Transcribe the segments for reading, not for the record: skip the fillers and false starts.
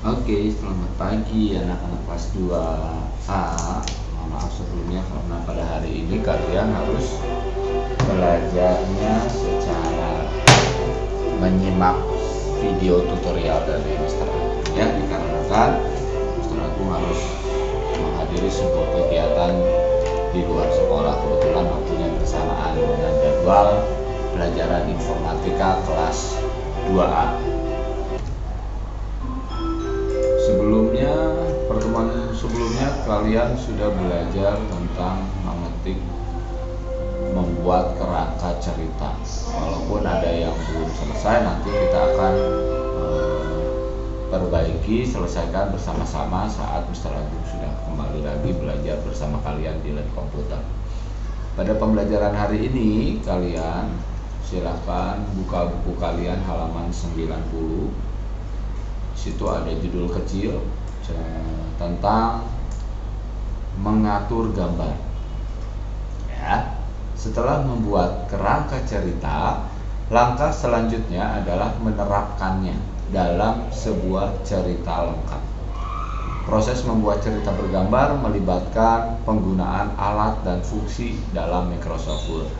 Oke, selamat pagi anak-anak kelas 2A. Mohon maaf sebelumnya karena pada hari ini kalian harus belajarnya secara menyimak video tutorial dari Mr. Agung ya, dikarenakan Mr. Agung harus menghadiri sebuah kegiatan di luar sekolah. Kebetulan waktunya bersamaan dengan jadwal pelajaran informatika kelas 2A. Pertemuan sebelumnya kalian sudah belajar tentang membuat kerangka cerita. Walaupun ada yang belum selesai, nanti kita akan selesaikan bersama-sama saat Mr. Agung sudah kembali lagi belajar bersama kalian di lab komputer. Pada pembelajaran hari ini, kalian silakan buka buku kalian halaman 90. Situ ada judul kecil tentang mengatur gambar. Ya, setelah membuat kerangka cerita, langkah selanjutnya adalah menerapkannya dalam sebuah cerita lengkap. Proses membuat cerita bergambar melibatkan penggunaan alat dan fungsi dalam Microsoft Word.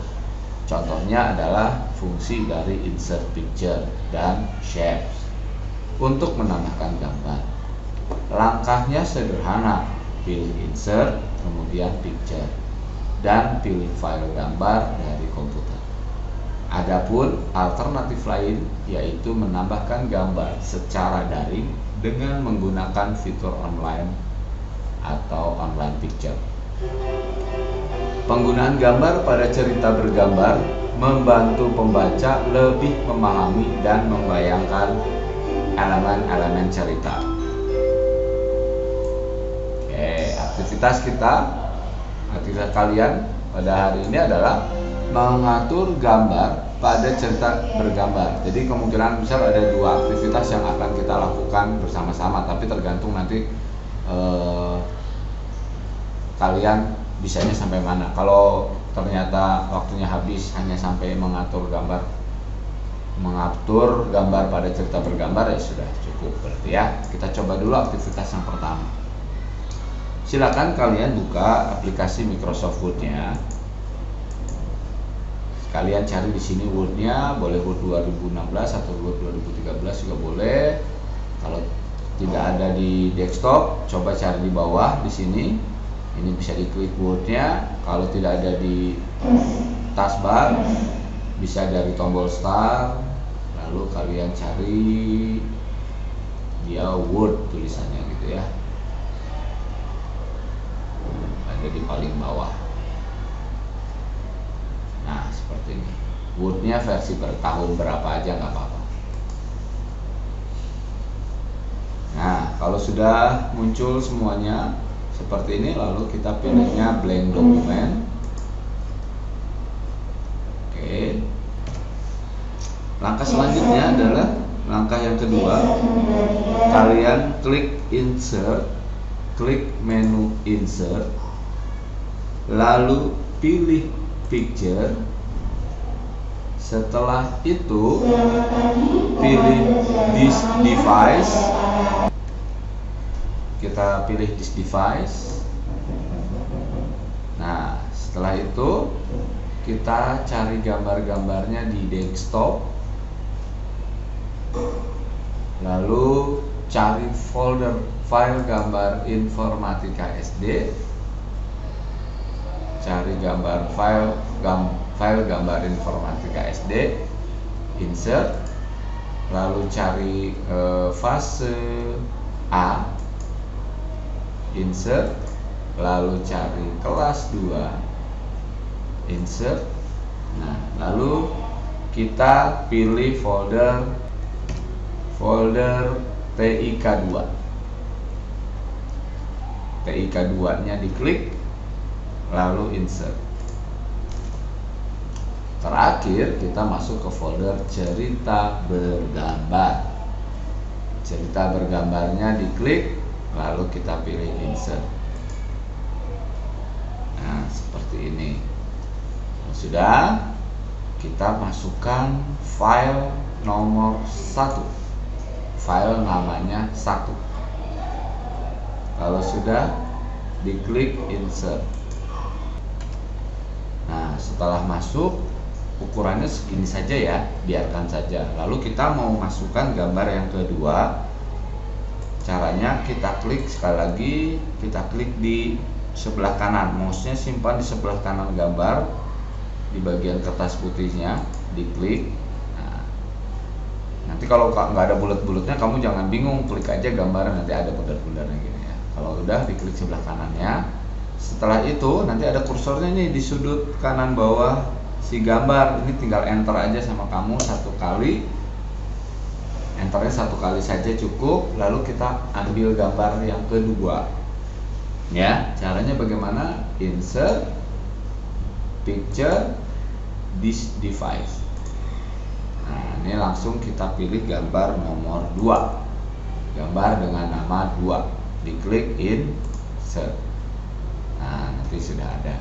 Contohnya adalah fungsi dari insert picture dan shapes untuk menambahkan gambar. Langkahnya sederhana, pilih insert, kemudian picture, dan pilih file gambar dari komputer. Adapun alternatif lain yaitu menambahkan gambar secara daring dengan menggunakan fitur online atau online picture. Penggunaan gambar pada cerita bergambar membantu pembaca lebih memahami dan membayangkan elemen-elemen cerita. Aktivitas kalian pada hari ini adalah mengatur gambar pada cerita bergambar. Jadi kemungkinan besar ada dua aktivitas yang akan kita lakukan bersama-sama, tapi tergantung nanti kalian bisanya sampai mana. Kalau ternyata waktunya habis hanya sampai mengatur gambar pada cerita bergambar, ya sudah cukup berarti ya. Kita coba dulu aktivitas yang pertama. Silakan kalian buka aplikasi Microsoft Word-nya. Kalian cari di sini Word-nya, boleh Word 2016 atau Word 2013 juga boleh. Kalau tidak ada di desktop, coba cari di bawah di sini. Ini bisa diklik Word-nya. Kalau tidak ada di taskbar, bisa dari tombol start. Lalu kalian cari dia Word tulisannya gitu ya. Ada di paling bawah. Nah seperti ini. Word-nya versi per tahun berapa aja nggak apa-apa. Nah kalau sudah muncul semuanya seperti ini, lalu kita pilihnya blank document. Oke. Langkah selanjutnya adalah langkah yang kedua. Kalian klik insert, klik menu insert, lalu pilih picture. Setelah itu pilih this device. Kita pilih this device. Nah setelah itu kita cari gambar-gambarnya di desktop, lalu cari folder file gambar informatika SD, cari file gambar informatika SD, insert, lalu cari fase A, insert, lalu cari kelas 2, insert. Nah lalu kita pilih folder TIK2. TIK2 nya diklik, lalu insert. Terakhir kita masuk ke folder cerita bergambar. Cerita bergambarnya diklik, lalu kita pilih insert. Nah seperti ini. Sudah, kita masukkan file nomor 1. File namanya 1. Kalau sudah, diklik insert. Nah, setelah masuk, ukurannya segini saja ya, biarkan saja. Lalu kita mau masukkan gambar yang kedua. Caranya kita klik sekali lagi, kita klik di sebelah kanan, mouse-nya simpan di sebelah kanan gambar, di bagian kertas putihnya, diklik. Nah, nanti kalau nggak ada bulat-bulatnya, kamu jangan bingung, klik aja gambar, nanti ada bulat-bulatnya gini ya. Kalau udah, diklik sebelah kanannya. Setelah itu nanti ada kursornya nih di sudut kanan bawah si gambar. Ini tinggal enter aja sama kamu satu kali. Enternya satu kali saja cukup. Lalu kita ambil gambar yang kedua. Ya, caranya bagaimana? Insert, picture, this device. Nah, ini langsung kita pilih gambar nomor 2. Gambar dengan nama 2. Diklik insert. Nah, nanti sudah ada.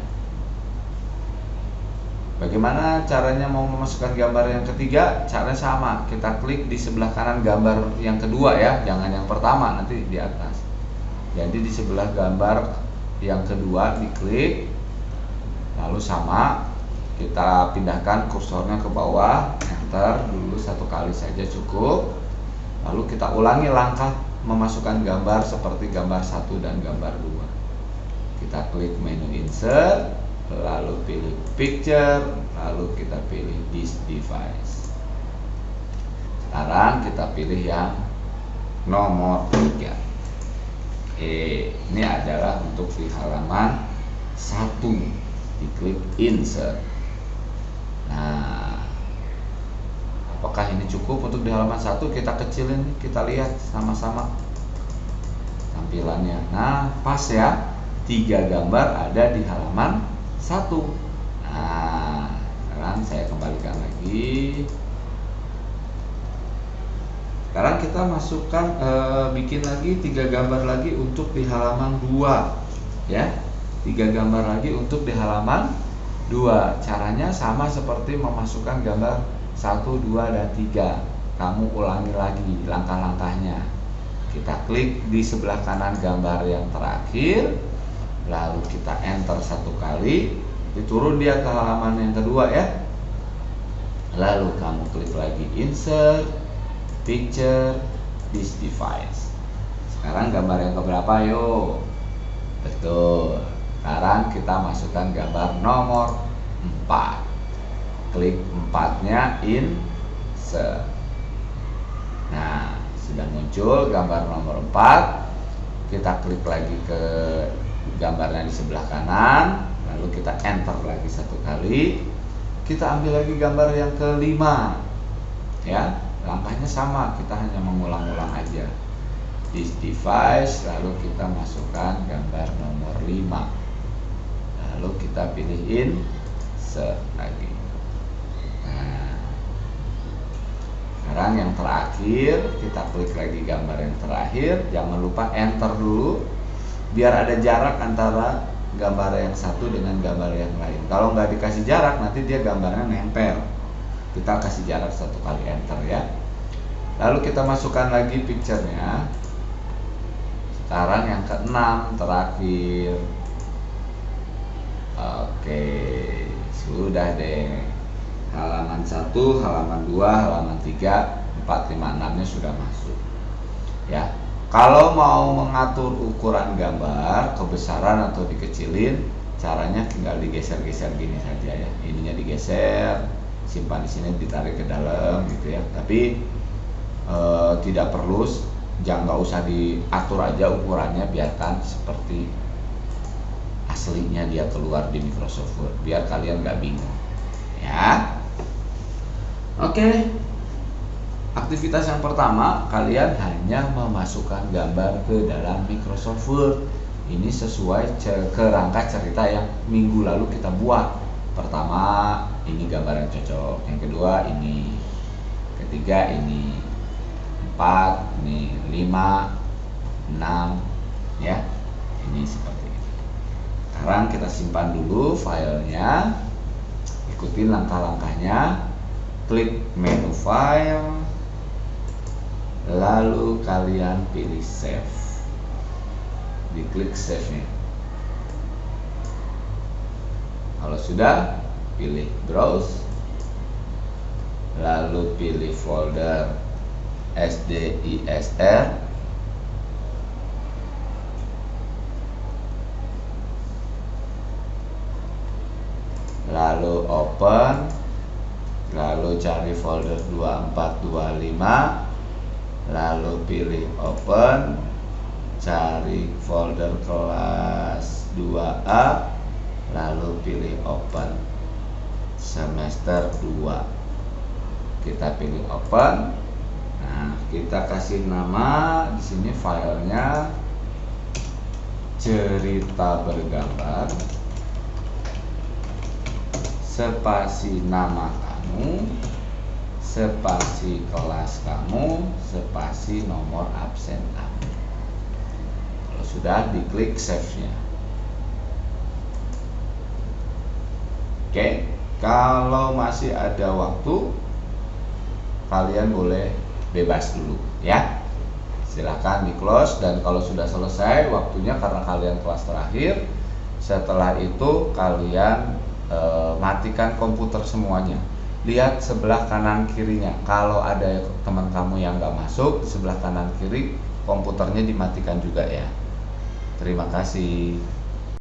Bagaimana caranya mau memasukkan gambar yang ketiga? Caranya sama, kita klik di sebelah kanan gambar yang kedua ya, jangan yang pertama, nanti di atas. Jadi di sebelah gambar yang kedua diklik, lalu sama, kita pindahkan kursornya ke bawah, enter dulu satu kali saja cukup. Lalu kita ulangi langkah memasukkan gambar seperti gambar 1 dan gambar 2. Kita klik menu insert, lalu pilih picture, lalu kita pilih this device. Sekarang kita pilih yang nomor 3. Ini adalah untuk di halaman 1. Diklik insert. Nah, apakah ini cukup untuk di halaman 1? Kita kecilin, kita lihat sama-sama tampilannya. Nah, pas ya, 3 gambar ada di halaman 1. Nah, sekarang saya kembalikan lagi. Sekarang kita masukkan, bikin lagi 3 gambar lagi untuk di halaman 2 ya. 3 gambar lagi untuk di halaman 2. Caranya sama seperti memasukkan gambar 1, 2, dan 3. Kamu ulangi lagi langkah-langkahnya. Kita klik di sebelah kanan gambar yang terakhir, lalu kita enter satu kali, diturun dia ke halaman yang kedua ya. Lalu kamu klik lagi insert, picture, this device. Sekarang gambar yang keberapa yuk? Betul. Sekarang kita masukkan gambar nomor 4. Klik 4-nya insert. Nah, sudah muncul gambar nomor 4. Kita klik lagi ke gambarnya di sebelah kanan, lalu kita enter lagi satu kali. Kita ambil lagi gambar yang kelima ya, langkahnya sama, kita hanya mengulang-ulang aja. This device, lalu kita masukkan gambar nomor 5, lalu kita pilih insert lagi. Nah, sekarang yang terakhir, kita klik lagi gambar yang terakhir. Jangan lupa enter dulu biar ada jarak antara gambar yang satu dengan gambar yang lain. Kalau nggak dikasih jarak, nanti dia gambarnya nempel. Kita kasih jarak satu kali, enter ya. Lalu kita masukkan lagi picture-nya. Sekarang yang ke-6 terakhir. Oke, sudah deh. Halaman 1, halaman 2, halaman 3, 4, 5, 6-nya sudah masuk ya. Kalau mau mengatur ukuran gambar, kebesaran atau dikecilin, caranya tinggal digeser-geser gini saja ya. Ininya digeser, simpan di sini, ditarik ke dalam gitu ya. Tapi tidak perlu, nggak usah diatur aja ukurannya, biarkan seperti aslinya dia keluar di Microsoft Word, biar kalian nggak bingung ya. Oke. Aktivitas yang pertama, kalian hanya memasukkan gambar ke dalam Microsoft Word. Ini sesuai kerangka cerita yang minggu lalu kita buat. Pertama, ini gambar yang cocok. Yang kedua, ini. Ketiga, ini. 4, ini 5, 6, ya. Ini seperti ini. Sekarang kita simpan dulu filenya. Ikutin langkah-langkahnya. Klik menu file. Lalu kalian pilih save. diklik save-nya. Kalau sudah, pilih browse, lalu pilih folder SDISR, lalu open, lalu cari folder 2425, lalu pilih open, cari folder kelas 2A, lalu pilih open semester 2. Kita pilih open. Nah, kita kasih nama di sini, filenya cerita bergambar spasi nama kamu spasi kelas kamu spasi nomor absen kamu. Kalau sudah, diklik save-nya. Oke, kalau masih ada waktu, kalian boleh bebas dulu ya. Silahkan di close, dan kalau sudah selesai waktunya karena kalian kelas terakhir, setelah itu kalian matikan komputer semuanya. Lihat sebelah kanan kirinya. Kalau ada teman kamu yang nggak masuk, di sebelah kanan kiri komputernya dimatikan juga ya. Terima kasih.